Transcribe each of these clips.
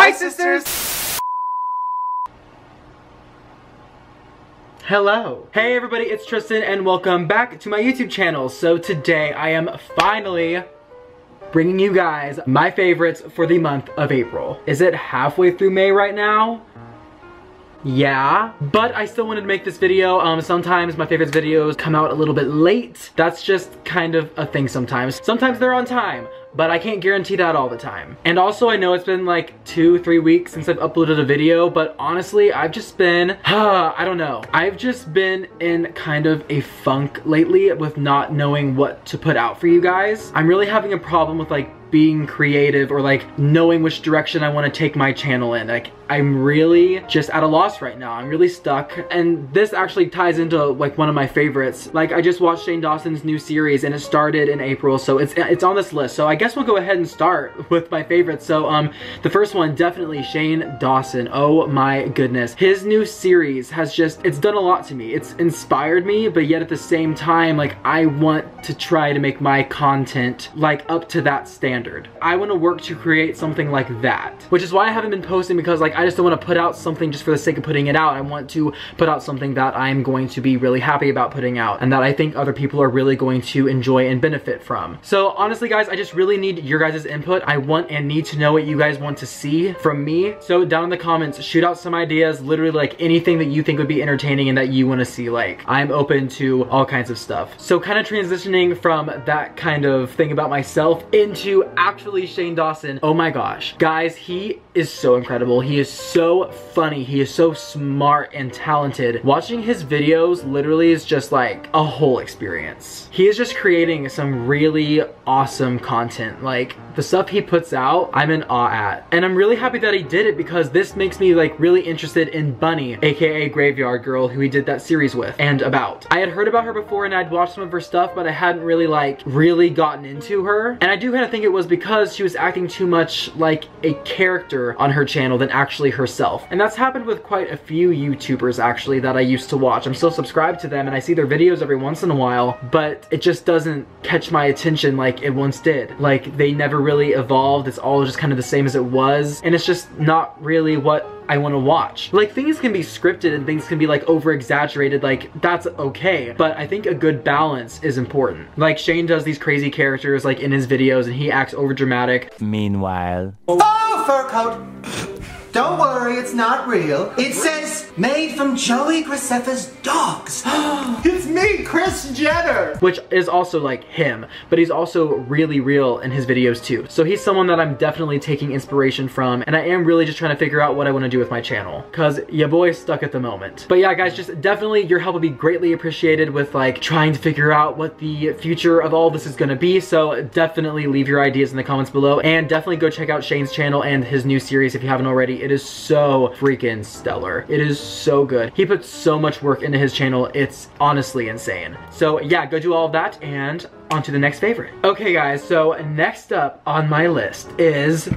Hi, sisters! Hello. Hey everybody, it's Tristan and welcome back to my YouTube channel. So today I am finally bringing you guys my favorites for the month of April. Is it halfway through May right now? Yeah, but I still wanted to make this video. Sometimes my favorite videos come out a little bit late. That's just kind of a thing sometimes. Sometimes they're on time, but I can't guarantee that all the time. And also I know it's been like 2-3 weeks since I've uploaded a video, but honestly, I've just been, I don't know. I've just been in kind of a funk lately with not knowing what to put out for you guys. I'm really having a problem with like being creative or like knowing which direction I want to take my channel in. Like I'm really just at a loss right now. I'm really stuck, and this actually ties into like one of my favorites. Like I just watched Shane Dawson's new series and it started in April, so it's on this list. So I guess we'll go ahead and start with my favorites. So the first one, definitely Shane Dawson. Oh my goodness. His new series has just, it's done a lot to me. It's inspired me, but yet at the same time, like I want to try to make my content like up to that standard. I want to work to create something like that, which is why I haven't been posting, because like I just don't want to put out something just for the sake of putting it out. I want to put out something that I'm going to be really happy about putting out and that I think other people are really going to enjoy and benefit from. So honestly guys, I just really need your guys' input. I want and need to know what you guys want to see from me. So down in the comments, shoot out some ideas, literally like anything that you think would be entertaining and that you want to see. Like I'm open to all kinds of stuff. So kind of transitioning from that kind of thing about myself into actually Shane Dawson. Oh my gosh. Guys, he is so incredible. He is so funny. He is so smart and talented. Watching his videos literally is just like a whole experience. He is just creating some really awesome content. Like the stuff he puts out, I'm in awe at. And I'm really happy that he did it, because this makes me like really interested in Bunny, aka Graveyard Girl, who he did that series with and about. I had heard about her before and I'd watched some of her stuff, but I hadn't really gotten into her. And I do kind of think it was because she was acting too much like a character on her channel than actually herself. And that's happened with quite a few YouTubers actually that I used to watch. I'm still subscribed to them and I see their videos every once in a while, but it just doesn't catch my attention like it once did. Like they never really evolved. It's all just kind of the same as it was, and it's just not really what I want to watch. Like things can be scripted and things can be like over exaggerated, like that's okay, but I think a good balance is important. Like Shane does these crazy characters like in his videos and he acts over dramatic. Meanwhile, oh, fur coat. Don't worry, it's not real. It says made from Joey Graceffa's dogs. It's me, Kris Jenner! Which is also like him, but he's also really real in his videos too. So he's someone that I'm definitely taking inspiration from, and I am really just trying to figure out what I want to do with my channel, cause ya boy's stuck at the moment. But yeah guys, just definitely your help would be greatly appreciated with like trying to figure out what the future of all this is gonna be. So definitely leave your ideas in the comments below, and definitely go check out Shane's channel and his new series if you haven't already. It is so freaking stellar. It is so good. He puts so much work into his channel. It's honestly insane. So yeah, go do all of that and on to the next favorite. Okay guys, so next up on my list is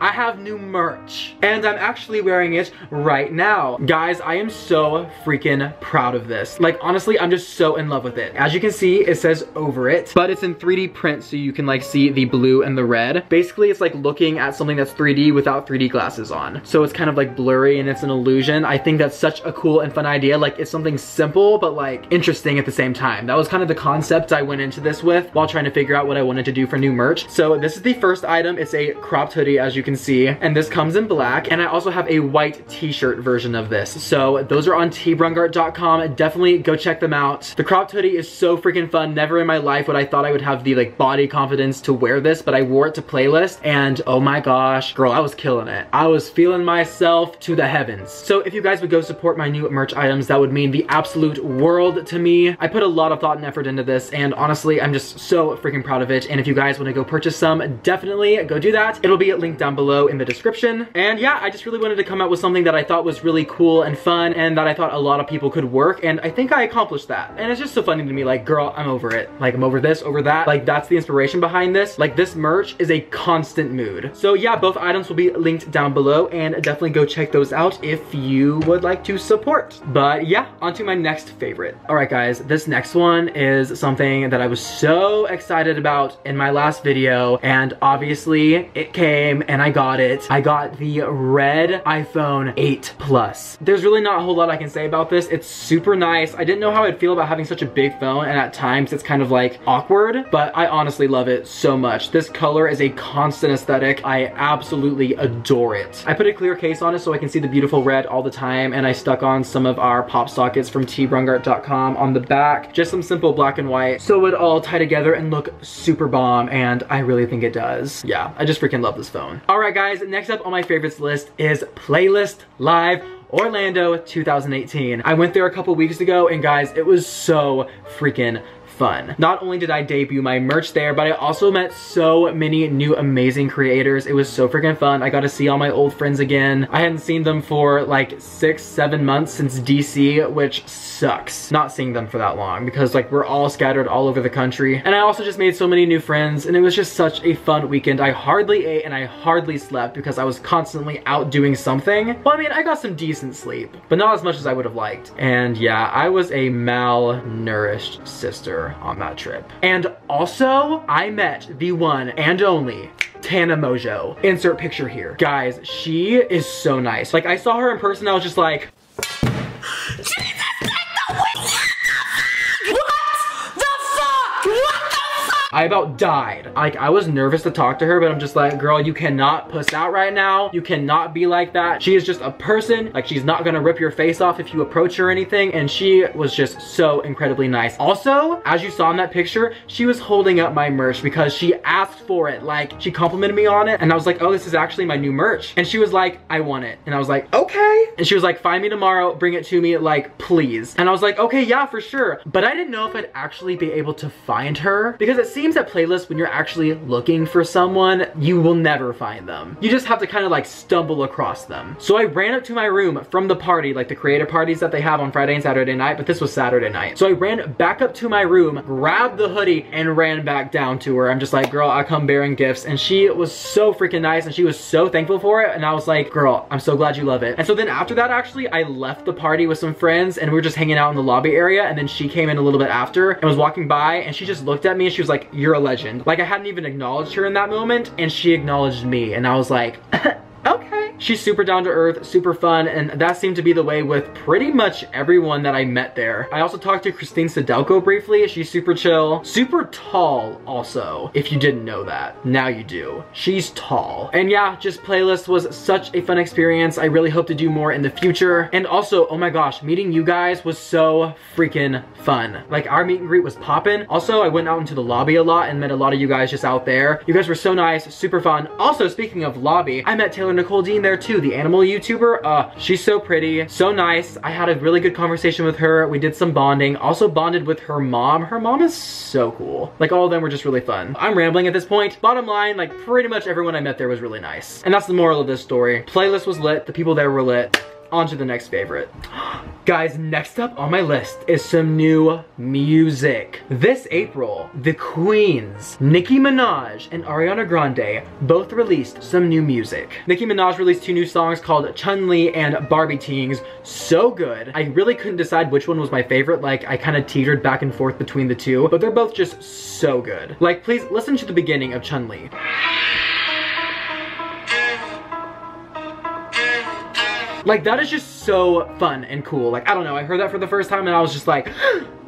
I have new merch, and I'm actually wearing it right now. Guys, I am so freaking proud of this. Like, honestly, I'm just so in love with it. As you can see, it says over it, but it's in 3D print, so you can like see the blue and the red. Basically, it's like looking at something that's 3D without 3D glasses on. So it's kind of like blurry and it's an illusion. I think that's such a cool and fun idea. Like, it's something simple, but like interesting at the same time. That was kind of the concept I went into this with while trying to figure out what I wanted to do for new merch. So this is the first item. It's a cropped hoodie, as you can see, and this comes in black, and I also have a white t-shirt version of this. So those are on tbraungardt.com. Definitely go check them out. The cropped hoodie is so freaking fun. Never in my life would I thought I would have the like body confidence to wear this, but I wore it to playlist, and oh my gosh, girl, I was killing it. I was feeling myself to the heavens. So if you guys would go support my new merch items, that would mean the absolute world to me. I put a lot of thought and effort into this, and honestly, I'm just so freaking proud of it. And if you guys want to go purchase some, definitely go do that. It'll be linked down below in the description. And yeah, I just really wanted to come out with something that I thought was really cool and fun, and that I thought a lot of people could work, and I think I accomplished that. And it's just so funny to me, like, girl, I'm over it. Like, I'm over this, over that. Like, that's the inspiration behind this. Like, this merch is a constant mood. So yeah, both items will be linked down below, and definitely go check those out if you would like to support. But yeah, on to my next favorite. All right, guys, this next one is something that I was so excited about in my last video, and obviously it came and I got got it. I got the red iPhone 8 Plus. There's really not a whole lot I can say about this. It's super nice. I didn't know how I'd feel about having such a big phone, and at times it's kind of like awkward, but I honestly love it so much. This color is a constant aesthetic. I absolutely adore it. I put a clear case on it so I can see the beautiful red all the time, and I stuck on some of our pop sockets from tbraungardt.com on the back. Just some simple black and white so it would all tie together and look super bomb, and I really think it does. Yeah, I just freaking love this phone. All right guys, next up on my favorites list is Playlist Live Orlando 2018. I went there a couple weeks ago, and guys, it was so freaking fun. Not only did I debut my merch there, but I also met so many new amazing creators. It was so freaking fun. I got to see all my old friends again. I hadn't seen them for like 6-7 months since DC, which sucks not seeing them for that long because like we're all scattered all over the country. And I also just made so many new friends, and it was just such a fun weekend. I hardly ate and I hardly slept because I was constantly out doing something. Well, I mean, I got some decent sleep, but not as much as I would have liked. And yeah, I was a malnourished sister on that trip. And also, I met the one and only Tana Mojo. Insert picture here. Guys, she is so nice. Like, I saw her in person, I was just like, I about died. Like, I was nervous to talk to her, but I'm just like, girl, you cannot puss out right now. You cannot be like that. She is just a person. Like, she's not gonna rip your face off if you approach her or anything. And she was just so incredibly nice. Also, as you saw in that picture, she was holding up my merch because she asked for it. Like, she complimented me on it, and I was like, oh, this is actually my new merch. And she was like, I want it. And I was like, okay. And she was like, find me tomorrow, bring it to me, like, please. And I was like, okay, yeah, for sure. But I didn't know if I'd actually be able to find her, because it seems that Playlist, when you're actually looking for someone, you will never find them. You just have to kind of like stumble across them. So I ran up to my room from the party, like the creator parties that they have on Friday and Saturday night, but this was Saturday night. So I ran back up to my room, grabbed the hoodie, and ran back down to her. I'm just like, girl, I come bearing gifts. And she was so freaking nice, and she was so thankful for it. And I was like, girl, I'm so glad you love it. And so then after that, actually, I left the party with some friends, and we were just hanging out in the lobby area. And then she came in a little bit after and was walking by, and she just looked at me and she was like, you're a legend. Like, I hadn't even acknowledged her in that moment, and she acknowledged me, and I was like, okay. She's super down to earth, super fun, and that seemed to be the way with pretty much everyone that I met there. I also talked to Christine Sedelko briefly. She's super chill, super tall also, if you didn't know that. Now you do. She's tall. And yeah, just Playlist was such a fun experience. I really hope to do more in the future. And also, oh my gosh, meeting you guys was so freaking fun. Like, our meet and greet was poppin'. Also, I went out into the lobby a lot and met a lot of you guys just out there. You guys were so nice, super fun. Also, speaking of lobby, I met Taylor Nicole Dean there too, the animal YouTuber. She's so pretty, so nice. I had a really good conversation with her. We did some bonding. Also bonded with her mom. Her mom is so cool. Like, all of them were just really fun. I'm rambling at this point. Bottom line, like, pretty much everyone I met there was really nice. And that's the moral of this story. Playlist was lit. The people there were lit. On to the next favorite. Guys, next up on my list is some new music. This April, the Queens, Nicki Minaj and Ariana Grande both released some new music. Nicki Minaj released 2 new songs called Chun-Li and Barbie Teens. So good. I really couldn't decide which one was my favorite. Like, I kind of teetered back and forth between the two, but they're both just so good. Like, please listen to the beginning of Chun-Li. Like, that is just so fun and cool. Like, I don't know, I heard that for the first time and I was just like,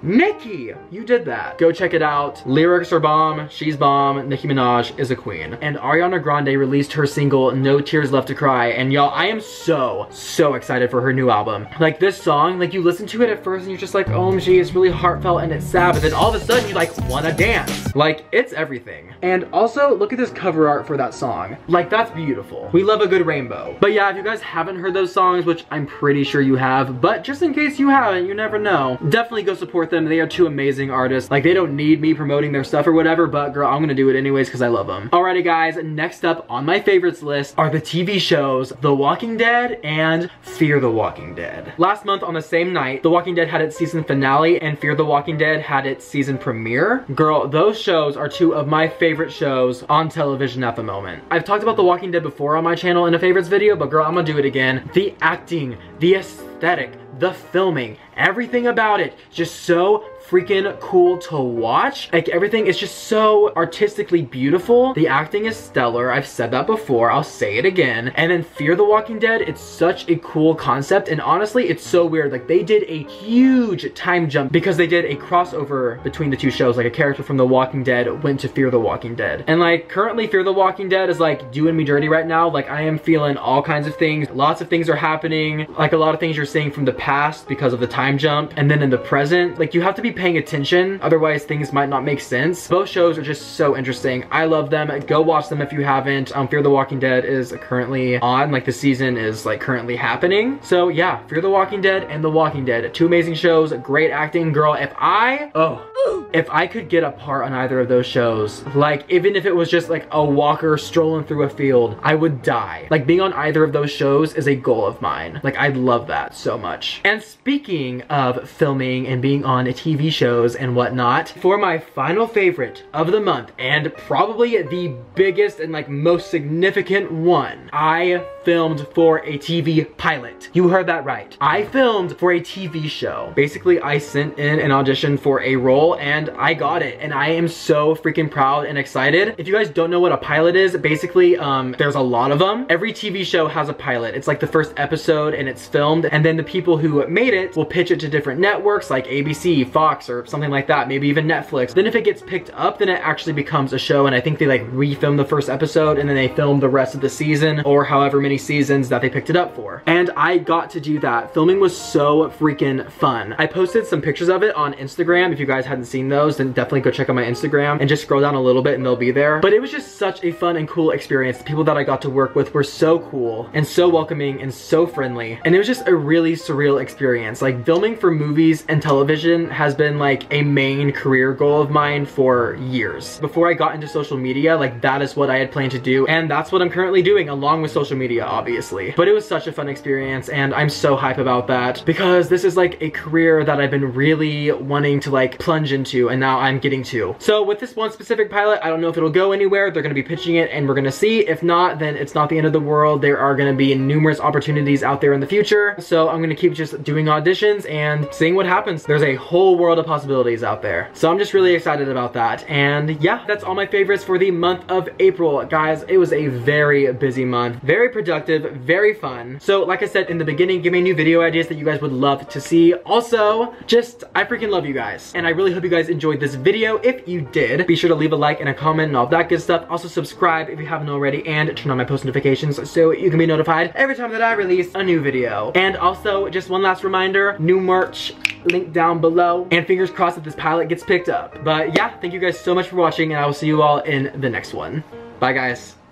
Nicki, you did that. Go check it out. Lyrics are bomb, she's bomb, Nicki Minaj is a queen. And Ariana Grande released her single, No Tears Left to Cry. And y'all, I am so excited for her new album. Like, this song, like, you listen to it at first and you're just like, OMG, it's really heartfelt and it's sad, but then all of a sudden you like wanna dance. Like, it's everything. And also, look at this cover art for that song. Like, that's beautiful. We love a good rainbow. But yeah, if you guys haven't heard those songs, which I'm pretty sure you have, but just in case you haven't, you never know, definitely go support them. They are 2 amazing artists. Like, they don't need me promoting their stuff or whatever, but girl, I'm gonna do it anyways because I love them. Alrighty guys, next up on my favorites list are the TV shows The Walking Dead and Fear the Walking Dead. Last month on the same night, The Walking Dead had its season finale and Fear the Walking Dead had its season premiere. Girl, those shows are 2 of my favorite shows on television at the moment. I've talked about The Walking Dead before on my channel in a favorites video, but girl, I'm gonna do it again. The acting, the aesthetic, the filming, everything about it, just so freaking cool to watch. Like, everything is just so artistically beautiful. The acting is stellar. I've said that before. I'll say it again. And then Fear the Walking Dead, it's such a cool concept. And honestly, it's so weird. Like, they did a huge time jump because they did a crossover between the two shows. Like, a character from The Walking Dead went to Fear the Walking Dead. And like, currently Fear the Walking Dead is like doing me dirty right now. Like, I am feeling all kinds of things. Lots of things are happening. Like, a lot of things you're seeing from the past because of the time jump. And then in the present, like, you have to be paying attention. Otherwise, things might not make sense. Both shows are just so interesting. I love them. Go watch them if you haven't. Fear the Walking Dead is currently on. Like, the season is like currently happening. So yeah, Fear the Walking Dead and The Walking Dead. Two amazing shows. Great acting. Girl, if I could get a part on either of those shows, like, even if it was just like a walker strolling through a field, I would die. Like, being on either of those shows is a goal of mine. Like, I'd love that so much. And speaking of filming and being on TV shows and whatnot, for my final favorite of the month, and probably the biggest and like most significant one, I filmed for a TV pilot. You heard that right. I filmed for a TV show. Basically, I sent in an audition for a role and I got it. And I am so freaking proud and excited. If you guys don't know what a pilot is, basically, there's a lot of them. Every TV show has a pilot. It's like the first episode and it's filmed. And then the people who made it will pitch it to different networks like ABC, Fox, or something like that. Maybe even Netflix. Then if it gets picked up, then it actually becomes a show. And I think they like refilm the first episode and then they film the rest of the season or however many seasons that they picked it up for. And I got to do that. Filming was so freaking fun. I posted some pictures of it on Instagram. If you guys hadn't seen those, then definitely go check out my Instagram and just scroll down a little bit and they'll be there. But it was just such a fun and cool experience. The people that I got to work with were so cool and so welcoming and so friendly. And it was just a really surreal experience. Like, filming for movies and television has been like a main career goal of mine for years. Before I got into social media, like, that is what I had planned to do. And that's what I'm currently doing along with social media, obviously. But it was such a fun experience and I'm so hype about that because this is like a career that I've been really wanting to like plunge into and now I'm getting to. So with this one specific pilot, I don't know if it'll go anywhere. They're gonna be pitching it and we're gonna see. If not, then it's not the end of the world. There are gonna be numerous opportunities out there in the future. So I'm gonna keep just doing auditions and seeing what happens. There's a whole world of possibilities out there. So I'm just really excited about that. And yeah, that's all my favorites for the month of April. Guys, it was a very busy month, very productive, very fun. So like I said in the beginning, give me new video ideas that you guys would love to see. Also, just, I freaking love you guys. And I really hope you guys enjoyed this video. If you did, be sure to leave a like and a comment and all that good stuff. Also subscribe if you haven't already and turn on my post notifications so you can be notified every time that I release a new video. And also, just one last reminder, new merch, link down below. And fingers crossed that this pilot gets picked up. But yeah, thank you guys so much for watching and I will see you all in the next one. Bye guys.